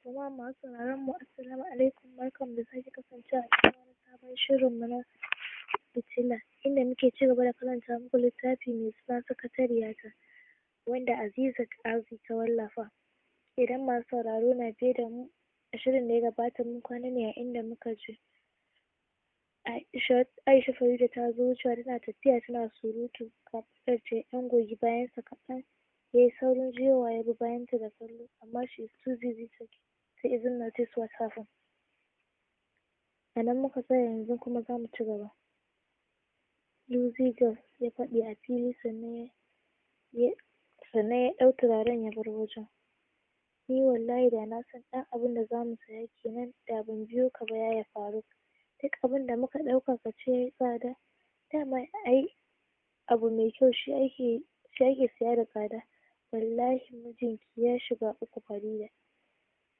Jama'a masu sauraron mu assalamu alaikum, barkanmu da sake kasancewa a cikin wani sabon shirin mu na fitila, inda muke cigaba da karanta muku littafi mai suna Sakatariyata, wanda Azizat Azi ta wallafa. Idan masu sauraro na biye da mu, a shirin da ya gabata mun kwana ne a inda muka ji Aisha Farida ta zo wucewa tana tafiya tana surutu, kafin ta ɗan goyi bayansa kaɗan, yayi saurin juyowa ya bi bayanta da kallo, amma she is too busy to even notice what happened. A nan muka tsaya, yanzu kuma za mu ci gaba. Lucy Girl ya faɗi a fili, sannan ya ɗau turaren ya bar wajen. Ni wallahi da na san ɗan abin da za mu saya kenan, da ban biyo ka ba yaya Faruk. Duk abin da muka ɗauka ka ce yayi tsada, dama ai abu mai kyau shi ake siya da tsada. Wallahi mijinki ya shiga uku Farida.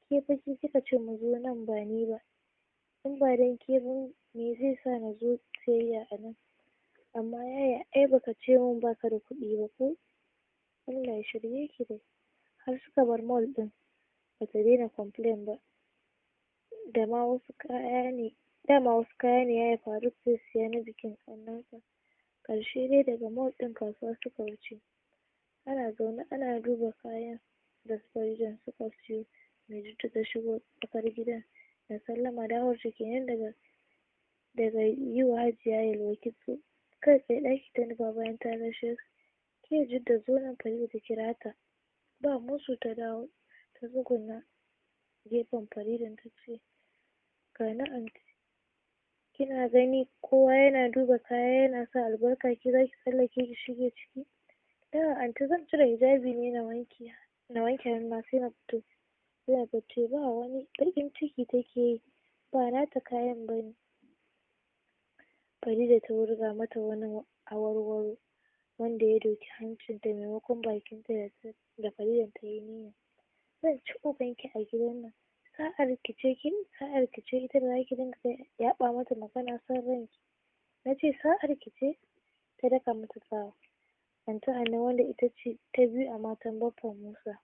Ke fa kika ce mu zo nan ba ni ba. In ba dan ke ba me zai sa na zo siyayya a nan? Amma yaya ai baka ce min baka da kuɗi ba ko? Allah ya shirye ki dai. Har suka bar mall ɗin, bata daina complain ba. Dama wasu kaya ne yaya Faruk zai siya na bikin ƙannensa. Ƙarshe dai daga mall ɗin kasuwa suka wuce. Ana zaune ana duba kayan da Faridan suka siyo, Maiduguri ta shigo tsakar gidan da sallama, dawowarta kenan daga yi wa Hajiya Yelwa kitso. Kai tsaye ɗaki ta nufa bayan ta gaishe su. Ke Jidda zo nan, Farida ta kira ta. Ba musu ta dawo ta tsuguna gefen Faridan ta ce, gani anty, kina gani kowa yana duba kaya yana sa albarka, ke zaki tsallake ki shige ciki? Da'a anty, zan cire hijabi ne na wanke hannuna sai na fito. Zainab ta ce, ba wani baƙin ciki take yi, ba nata kayan bane. Farida ta wurga mata wani awarwaro wanda ya doki hancinta maimakon bakinta da Faridan ta yi niyya. Zan ci ubanki a gidan nan. Sa'ar ki ce ita da zaki dinga yaɓa mata magana son ranki. Na ce sa'ar ki ce? Ta daka mata tsawa. Anty Hanne, wanda ita ce ta biyu a matan Baffa Musa,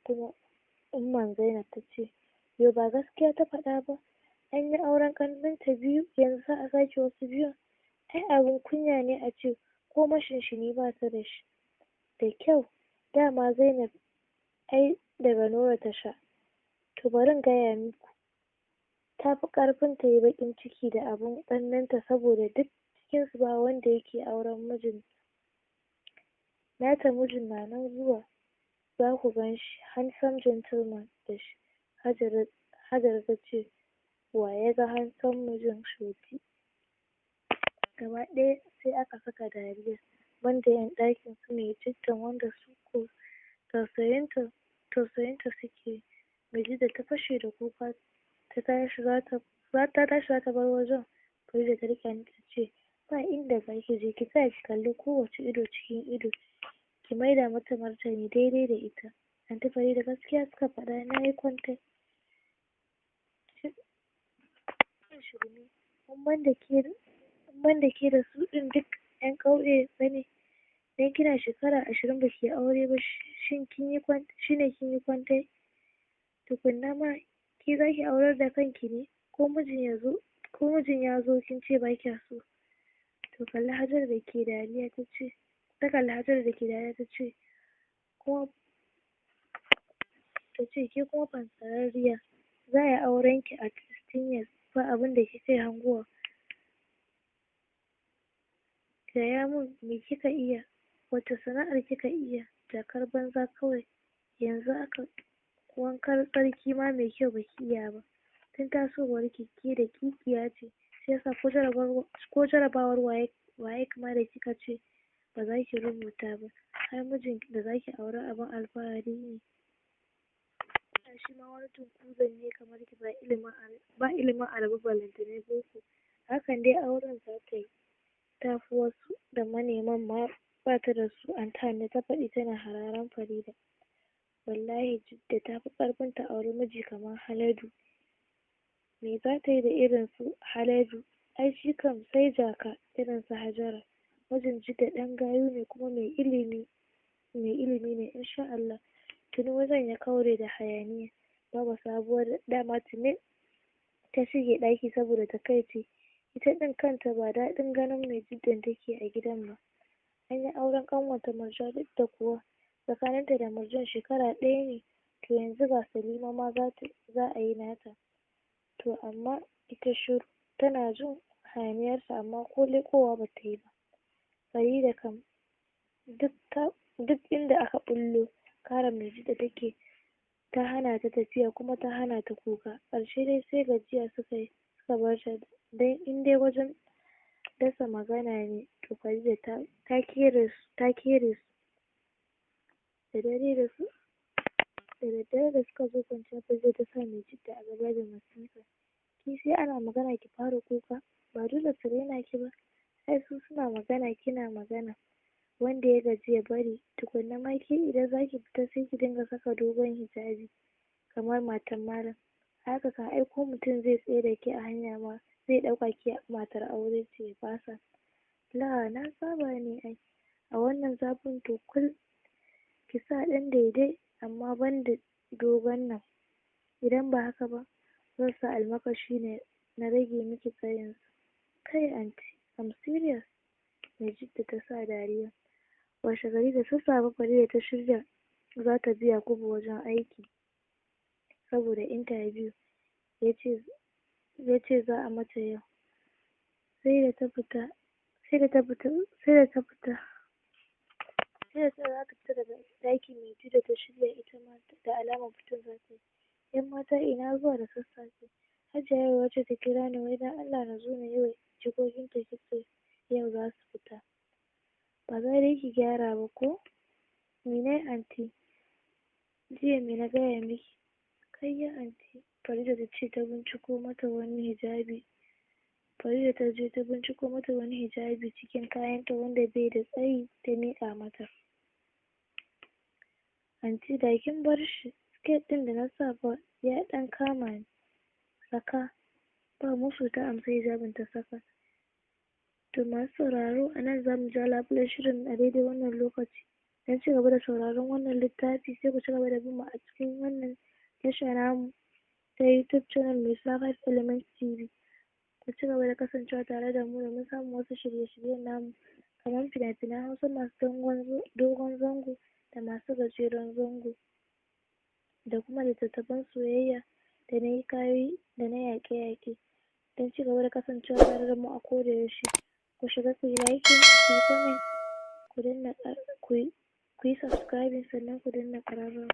kuma umman Zainab, ta ce, yo ba gaskiya ta faɗa ba? An yi auren ƙannenta biyu, yanzu za a sake wasu biyun? Ai abin kunya ne a ce ko mashinshini ba ta da shi. Da kyau, dama Zainab ai daga Nura ta sha. To bari in gaya muku, ta fi ƙarfin ta yi baƙin ciki da abin ƙannenta, saboda duk cikinsu ba wanda yake auren mijin. Nata mijin na nan zuwa, za ku gan shi, handsome gentleman da shi. Hajara ta ce, wa ya ga handsome mijin Shoti? Gaba ɗaya sai aka saka dariya, banda 'yan ɗakin su Maijjiddan, wanda su ko tausayinta suke. Maijjidda ta fashe da kuka, ta tashi za ta bar wajen. Farida ta riƙe hannunta ta ce, ba inda za ki je, ki tsaya ki kalli kowace ido cikin ido, ki maida mata martani daidai da ita. Anty Farida, gaskiya suka faɗa, na yi kwantai. Shirme, in banda ke da su ɗin duk 'yan ƙauye bane. Dan kina shekara 20 baki yi aure ba, shine kin yi kwantai? Tukunna ma ke zaki aurar da kanki ne, ko mijin ya zo kin ce ba kya so? Ta kalli Hajara da ke dariya ta ce, ke kuma fansararriya, za a yi auren ki at 16 years, ba abin da kike hangowa. Gaya mun me kika iya, wace sana'ar kika iya? Jakar banza kawai, yanzu aka wankar tsarki ma mai kyau baki iya ba. Tun tasowar ki ke daƙiƙiya ce, shi yasa ko jarabawar WAEC ma da kika ce ba za ki rubuta ba, har mijin da za ki aura abin alfahari ne. Shi ma wani tunkuzan ne kamar ki, ba ilimin Arabi ballantana boko. Hakan dai auren za ta yi, ta fi wasu da maneman ma ba ta da su, Anty Hanne ta faɗi tana hararan Farida. Wallahi Jidda ta fi ƙarfin ta auri miji kamar Haladu. Me za ta yi da irin su Haladu? Ai shi kam sai jaka irin su Hajara. Mijin Jidda ɗan gayu ne kuma mai ilimi ne insha Allah. Tuni wajen ya kaure da hayaniya. Baba Sabuwar dama tuni ta shige ɗaki saboda takaici. Ita ɗin kanta ba daɗin ganin mai Jiddan take a gidan ba. An yi auren ƙanwarta Murja duk da kuwa tsakaninta da Murjan shekara ɗaya ne. To yanzu ga Salima ma za a yi nata. To amma ita shiru, tana jin hayaniyarsa amma ko leƙowa ba ta yi ba. Farida kam duk inda aka ɓullo kare mai Jidda take, ta hana ta tafiya kuma ta hana ta kuka. Ƙarshe dai sai gajiya suka bar ta, don in dai wajen dasa magana ne to Farida ta kere su. Da daddare da suka zo kwanciya Farida ta sa mai Jidda a gaba da masifa. Ki sai ana magana ki fara kuka? Ba dole su raina ki ba, ai su suna magana kina magana. Wanda ya gaji ya bari. Tukunna ma ke idan zaki fita sai ki dinga saka dogon hijabi kamar matan malam. Haka kan ai ko mutum zai tsaye da ke a hanya ma zai ɗauka ke matar aure ce ya fasa. Na saba ne ai. A wannan zafin to ki sa ɗan daidai amma banda dogon nan. Idan ba haka ba zan sa almakashi na rage miki tsayinsa. Kai anty, I'm serious. Mai Jidda ta sa dariya. Washe gari da sassafe Farida ta shirya za ta bi Yakubu wajen aiki saboda interview ya ce za a mata yau. Sai da za ta fita daga ɗaki mai Jidda ta shirya ita ma da alamar fitar za ta yi. ‘Yan mata ina zuwa da sassafe. Hajiya yau wacce ta kira ni wai don Allah na zo na yi wa jikokinta kitso yau za su fita. Ba za dai ki gyara ba ko? Mene anty? Jiya me na gaya miki? Kayya anty. Farida ta ce ta binciko mata wani hijabi. Farida ta je ta binciko mata wani hijabi cikin kayanta wanda bai da tsayi ta miƙa mata. Anty da kin bar shi, siket ɗin da na sa fa ya ɗan kama ni. Saka. Ba musu ta amsa hijabin ta saka. To masu sauraro a nan za mu ja labulen shirin a daidai wannan lokaci. Don ci gaba da sauraron wannan littafi sai ku ci gaba da bin mu a cikin wannan tasha namu ta YouTube channel mai suna 5 Elements TV. Ku ci gaba da kasancewa tare da mu domin samun wasu shirye-shiryen namu kamar fina-finan Hausa masu dogon zango da masu gajeren zango da kuma littattafan soyayya da na hikayoyi da na yaƙe-yaƙe. Don ci gaba da kasancewa tare da mu a koda yaushe, ku shiga ku yi liking, ku yi comment, ku yi subscribing sannan ku danna ƙararrawa.